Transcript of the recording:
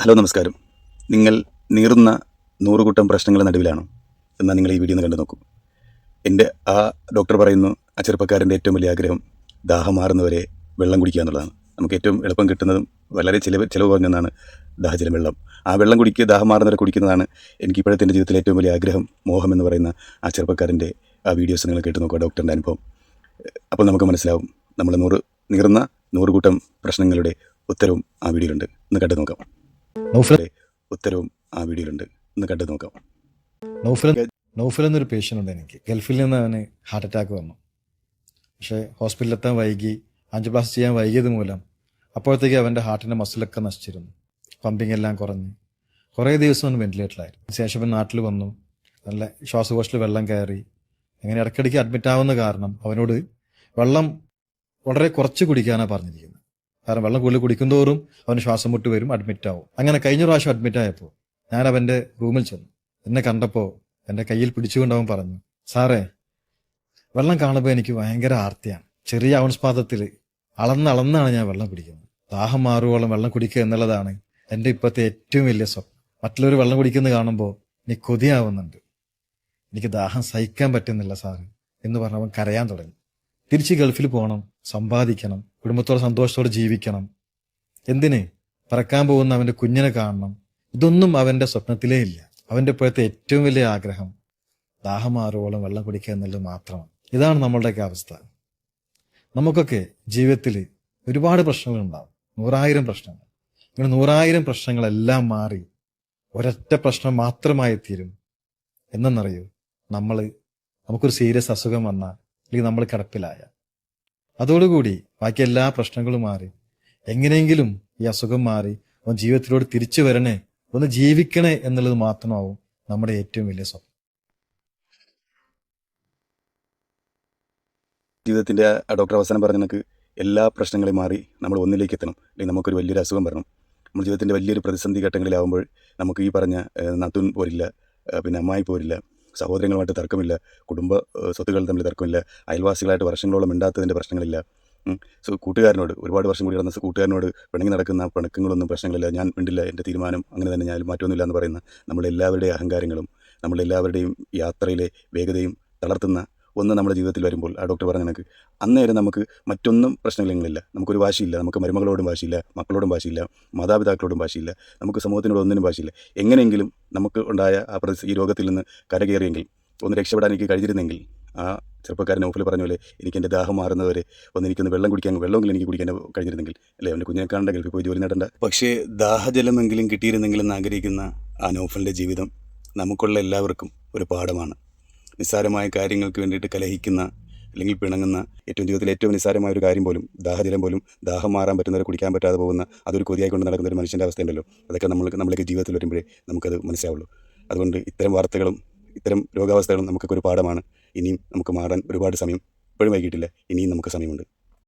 Hello നമസ്കാരം. നിങ്ങൾ നീറുന്ന നൂറുകൂട്ടം പ്രശ്നങ്ങളുടെ നടുവിലാണോ എന്നാൽ നിങ്ങൾ ഈ വീഡിയോ ഒന്ന് കണ്ടു നോക്കൂ. എൻ്റെ ഡോക്ടർ പറയുന്നു, ആ ചെറുപ്പക്കാരൻ്റെ ഏറ്റവും വലിയ ആഗ്രഹം ദാഹം മാറുന്നവരെ വെള്ളം കുടിക്കുക എന്നുള്ളതാണ്. നമുക്ക് ഏറ്റവും എളുപ്പം കിട്ടുന്നതും വളരെ ചിലവ് കുറഞ്ഞതാണ് ദാഹജലം, വെള്ളം. ആ വെള്ളം ദാഹം മാറുന്നവരെ കുടിക്കുന്നതാണ് എനിക്കിപ്പോഴത്തെ എൻ്റെ ജീവിതത്തിലെ ഏറ്റവും വലിയ ആഗ്രഹം, മോഹം എന്ന് പറയുന്ന ആ ചെറുപ്പക്കാരൻ്റെ ആ വീഡിയോസ് നിങ്ങൾ കേട്ട് നോക്കുക, ഡോക്ടറിൻ്റെ അനുഭവം. അപ്പോൾ നമുക്ക് മനസ്സിലാവും നമ്മൾ നീറുന്ന നൂറുകൂട്ടം പ്രശ്നങ്ങളുടെ ഉത്തരവും ആ വീഡിയോയിലുണ്ട്. ഒന്ന് കണ്ടു നോക്കാം. ഉത്തരവും ആ വീഡിയോയിലുണ്ട്. ഒന്ന് കണ്ടു നോക്കാം. നൗഫൽ എന്നൊരു പേഷ്യൻ്റ് ഉണ്ട് എനിക്ക്. ഗൾഫിൽ നിന്ന് അവന് ഹാർട്ട് അറ്റാക്ക് വന്നു. പക്ഷേ ഹോസ്പിറ്റലിലെത്താൻ വൈകി, ആൻജിയോപ്ലാസ്റ്റി ചെയ്യാൻ വൈകിയത് മൂലം അപ്പോഴത്തേക്ക് അവൻ്റെ ഹാർട്ടിൻ്റെ മസിലൊക്കെ നശിച്ചിരുന്നു. പമ്പിങ് എല്ലാം കുറഞ്ഞ് കുറേ ദിവസം അവൻ വെന്റിലേറ്ററിലായിരുന്നു. ശേഷം അവൻ നാട്ടിൽ വന്നു. നല്ല ശ്വാസകോശത്തിൽ വെള്ളം കയറി. അങ്ങനെ ഇടയ്ക്കിടയ്ക്ക് അഡ്മിറ്റ് ആവുന്ന കാരണം അവനോട് വെള്ളം വളരെ കുറച്ച് കുടിക്കാനാണ് പറഞ്ഞിരിക്കുന്നത്. കാരണം വെള്ളം കൂടുതൽ കുടിക്കുന്തോറും അവന് ശ്വാസം മുട്ട് വരും, അഡ്മിറ്റ് ആവും. അങ്ങനെ കഴിഞ്ഞ പ്രാവശ്യം അഡ്മിറ്റ് ആയപ്പോൾ ഞാൻ അവൻ്റെ റൂമിൽ ചെന്നു. എന്നെ കണ്ടപ്പോൾ എൻ്റെ കയ്യിൽ പിടിച്ചുകൊണ്ട് അവൻ പറഞ്ഞു, സാറേ, വെള്ളം കാണുമ്പോൾ എനിക്ക് ഭയങ്കര ആർത്തിയാണ്. ചെറിയ ഔൺസ് പാത്രത്തിൽ അളന്നാണ് ഞാൻ വെള്ളം കുടിക്കുന്നത്. ദാഹം മാറുവോളം വെള്ളം കുടിക്കുക എന്നുള്ളതാണ് എൻ്റെ ഇപ്പോഴത്തെ ഏറ്റവും വലിയ സ്വപ്നം. മറ്റുള്ളവർ വെള്ളം കുടിക്കുന്നത് കാണുമ്പോൾ എനിക്ക് കൊതിയാവുന്നുണ്ട്. എനിക്ക് ദാഹം സഹിക്കാൻ പറ്റുന്നില്ല സാറ് എന്ന് പറഞ്ഞ് അവൻ കരയാൻ തുടങ്ങി. തിരിച്ച് ഗൾഫിൽ പോകണം, സമ്പാദിക്കണം, കുടുംബത്തോടെ സന്തോഷത്തോടെ ജീവിക്കണം. എന്തിന്? പറക്കാൻ പോകുന്ന അവൻ്റെ കുഞ്ഞിനെ കാണണം. ഇതൊന്നും അവൻ്റെ സ്വപ്നത്തിലേ ഇല്ല. അവൻ്റെ ഇപ്പോഴത്തെ ഏറ്റവും വലിയ ആഗ്രഹം ദാഹം മാറുവോളം വെള്ളം കുടിക്കുക എന്നുള്ളത് മാത്രമാണ്. ഇതാണ് നമ്മളുടെയൊക്കെ അവസ്ഥ. നമുക്കൊക്കെ ജീവിതത്തിൽ ഒരുപാട് പ്രശ്നങ്ങളുണ്ടാവും, 100,000 പ്രശ്നങ്ങൾ. ഇങ്ങനെ 100,000 പ്രശ്നങ്ങളെല്ലാം മാറി ഒരൊറ്റ പ്രശ്നം മാത്രമായി തീരും. എന്നറിയൂ, നമുക്കൊരു സീരിയസ് അസുഖം വന്നാൽ, അല്ലെങ്കിൽ നമ്മൾ കിടപ്പിലായ, അതോടുകൂടി ബാക്കി എല്ലാ പ്രശ്നങ്ങളും മാറി. എങ്ങനെയെങ്കിലും ഈ അസുഖം മാറി അവൻ ജീവിതത്തിലോട് തിരിച്ചു വരണേ, ഒന്ന് ജീവിക്കണേ എന്നുള്ളത് മാത്രമാവും നമ്മുടെ ഏറ്റവും വലിയ സ്വപ്നം. ജീവിതത്തിൻ്റെ ആ ഡോക്ടർ അവസാനം പറഞ്ഞ നമുക്ക് എല്ലാ പ്രശ്നങ്ങളെയും മാറി നമ്മൾ ഒന്നിലേക്ക് എത്തണം, അല്ലെങ്കിൽ നമുക്കൊരു വലിയൊരു അസുഖം വരണം. നമ്മൾ ജീവിതത്തിൻ്റെ വലിയൊരു പ്രതിസന്ധി ഘട്ടങ്ങളിലാവുമ്പോൾ നമുക്ക് ഈ പറഞ്ഞ നാത്തൂൻ പോരില്ല, പിന്നെ അമ്മായി പോരില്ല, സഹോദരങ്ങളുമായിട്ട് തർക്കമില്ല, കുടുംബ സ്വത്തുക്കൾ തമ്മിൽ തർക്കമില്ല, അയൽവാസികളായിട്ട് വർഷങ്ങളോളം മിണ്ടാത്തതിൻ്റെ പ്രശ്നങ്ങളില്ല, കൂട്ടുകാരനോട് ഒരുപാട് വർഷം കൂടി നടന്ന കൂട്ടുകാരനോട് പിണങ്ങി നടക്കുന്ന പിണക്കങ്ങളൊന്നും പ്രശ്നങ്ങളില്ല, ഞാൻ മിണ്ടില്ല, എൻ്റെ തീരുമാനം അങ്ങനെ തന്നെ, ഞാൻ മാറ്റമൊന്നുമില്ല എന്ന് പറയുന്ന നമ്മളെല്ലാവരുടെയും അഹങ്കാരങ്ങളും നമ്മളെല്ലാവരുടെയും യാത്രയിലെ വേഗതയും തളർത്തുന്ന ഒന്ന് നമ്മുടെ ജീവിതത്തിൽ വരുമ്പോൾ ആ ഡോക്ടർ പറഞ്ഞ കണക്ക് അന്നേരം നമുക്ക് മറ്റൊന്നും പ്രശ്നങ്ങളില്ല. നമുക്കൊരു വാശിയില്ല, നമുക്ക് മരുമകളോടും വാശിയില്ല, മക്കളോടും വാശിയില്ല, മാതാപിതാക്കളോടും വാശിയില്ല, നമുക്ക് സമൂഹത്തിനോട് ഒന്നിനും വാശിയില്ല. എങ്ങനെയെങ്കിലും നമുക്ക് ഉണ്ടായ ഈ രോഗത്തിൽ നിന്ന് കരകയറിയെങ്കിൽ, ഒന്ന് രക്ഷപ്പെടാൻ എനിക്ക് കഴിഞ്ഞിരുന്നെങ്കിൽ, ആ ചെറുപ്പക്കാരൻ നൗഫൽ പറഞ്ഞ പോലെ എനിക്ക് എൻ്റെ ദാഹം മാറുന്നവരെ എനിക്കൊന്ന് വെള്ളം കുടിക്കാൻ, വെള്ളമെങ്കിലും എനിക്ക് കുടിക്കാൻ കഴിഞ്ഞിരുന്നെങ്കിൽ, അല്ലേ, അവൻ്റെ കുഞ്ഞിനെ കാണേണ്ട, ഗൾഫിൽ പോയി ജോലി നേടേണ്ട. പക്ഷേ ദാഹജലമെങ്കിലും കിട്ടിയിരുന്നെങ്കിൽ എന്ന് ആഗ്രഹിക്കുന്ന ആ നൗഫലിൻ്റെ ജീവിതം നമുക്കുള്ള എല്ലാവർക്കും ഒരു പാഠമാണ്. നിസ്സാരമായ കാര്യങ്ങൾക്ക് വേണ്ടിയിട്ട് കലഹിക്കുന്ന, അല്ലെങ്കിൽ പിണങ്ങുന്ന, ജീവിതത്തിലെ ഏറ്റവും നിസ്സാരമായ ഒരു കാര്യം പോലും, ദാഹജലം പോലും, ദാഹം മാറാൻ പറ്റുന്നവരെ കുടിക്കാൻ പറ്റാതെ പോകുന്ന, അതൊരു കൊതിയായിക്കൊണ്ട് നടക്കുന്ന ഒരു മനുഷ്യൻ്റെ അവസ്ഥയുണ്ടല്ലോ. അതൊക്കെ നമ്മളൊക്കെ ജീവിതത്തിൽ വരുമ്പോഴേ നമുക്കത് മനസ്സിലാവുള്ളൂ. അതുകൊണ്ട് ഇത്തരം വാർത്തകളും ഇത്തരം രോഗാവസ്ഥകളും നമുക്കൊക്കെ ഒരു പാഠമാണ്. ഇനിയും നമുക്ക് മാറാൻ ഒരുപാട് സമയം ഇപ്പോഴും വൈകിട്ടില്ല, ഇനിയും നമുക്ക് സമയമുണ്ട്.